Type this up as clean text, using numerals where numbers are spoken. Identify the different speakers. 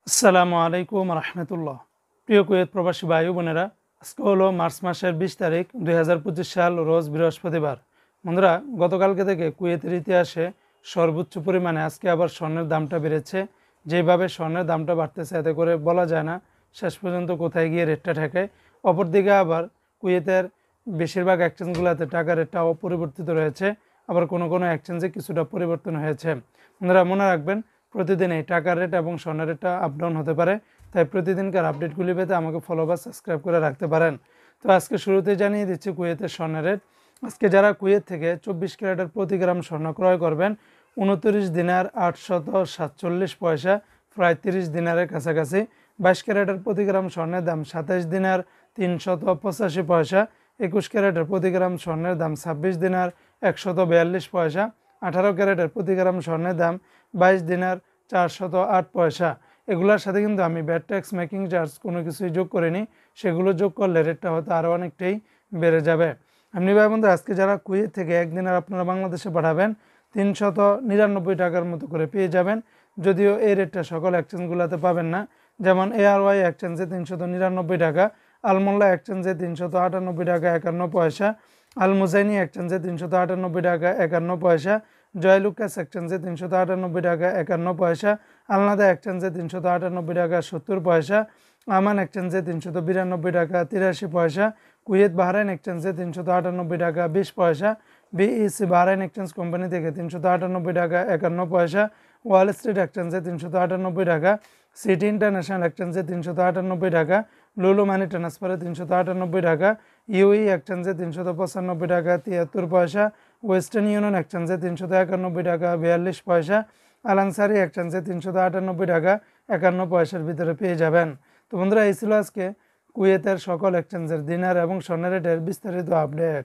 Speaker 1: আসসালামু আলাইকুম রহমতুল্লাহ। প্রিয় কুয়েত প্রবাসী ভাই বোনেরা, আজকে হলো মার্চ মাসের 20 তারিখ 2025 সাল, রোজ বৃহস্পতিবার। বন্ধুরা, গতকালকে থেকে কুয়েতের ইতিহাসে সর্বোচ্চ পরিমাণে আজকে আবার স্বর্ণের দামটা বেড়েছে। যেভাবে স্বর্ণের দামটা বাড়তেছে, এতে করে বলা যায় না শেষ পর্যন্ত কোথায় গিয়ে রেটটা ঠেকায়। অপরদিকে আবার কুয়েতের বেশিরভাগ এক্সচেঞ্জগুলোতে টাকার রেটটা অপরিবর্তিত রয়েছে, আবার কোনো কোনো এক্সচেঞ্জে কিছুটা পরিবর্তন হয়েছে। বন্ধুরা, মনে রাখবেন, প্রতিদিন এই টাকার রেট এবং স্বর্ণের রেটটা আপ ডাউন হতে পারে, তাই প্রতিদিনকার আপডেটগুলি পেতে আমাকে ফলো বা সাবস্ক্রাইব করে রাখতে পারেন। তো আজকে শুরুতে জানিয়ে দিচ্ছি কুয়েতের স্বর্ণের রেট। আজকে যারা কুয়েত থেকে 24 ক্যারেটের প্রতি গ্রাম স্বর্ণ ক্রয় করবেন, 29 দিনার 847 পয়সা, প্রায় 30 দিনারের কাছাকাছি। 22 ক্যারেটের প্রতি গ্রাম স্বর্ণের দাম 27 দিনার 385 পয়সা। 21 ক্যারেটের প্রতি গ্রাম স্বর্ণের দাম 26 দিনার 142 পয়সা। 18 ক্যারেটের প্রতি গ্রাম স্বর্ণের দাম 22 দিনার 408 পয়সা। এগুলোর সাথে কিন্তু আমি ব্যাট ট্যাক্স, মেকিং চার্জ কোনো কিছুই যোগ করিনি। সেগুলো যোগ করলে রেটটা হয়তো আরও অনেকটাই বেড়ে যাবে। এমনি ভাই বন্ধু, আজকে যারা কুয়েত থেকে একদিনের আপনারা বাংলাদেশে পাঠাবেন, 399 টাকার মতো করে পেয়ে যাবেন। যদিও এই রেটটা সকল এক্সচেঞ্জগুলোতে পাবেন না। যেমন ARY এক্সচেঞ্জে 399 টাকা, আলমোল্লা এক্সচেঞ্জে 398 টাকা 51 পয়সা, আল মুজাইনি এক্সচেঞ্জে 398 টাকা 51 পয়সা, জয়লুকাস এক্সচেঞ্জে 398 টাকা 51 পয়সা, আলনাদা এক্সচেঞ্জে 398 টাকা 70 পয়সা, আমান এক্সচেঞ্জে 392 টাকা 83 পয়সা, কুয়েত বাহরাইন এক্সচেঞ্জে 398 টাকা 20 পয়সা, BEC বাহরাইন এক্সচেঞ্জ কোম্পানি থেকে 398 টাকা 51 পয়সা, ওয়াল স্ট্রিট এক্সচেঞ্জে 398 টাকা, সিটি ইন্টারন্যাশনাল এক্সচেঞ্জে 398 টাকা, লুলু মানি ট্রান্সফারে 398 টাকা, ইউই এক্সচেঞ্জে 395 টাকা 73 পয়সা, ওয়েস্টার্ন ইউনিয়ন এক্সচেঞ্জে 391 টাকা 42 পয়সা, আলানসারি এক্সচেঞ্জে 398 টাকা 51 পয়সার ভিতরে পেয়ে যাবেন। তো বন্ধুরা, এই ছিল আজকে কুয়েতের সকল এক্সচেঞ্জের দিনার এবং স্বর্ণের রেটের বিস্তারিত আপডেট।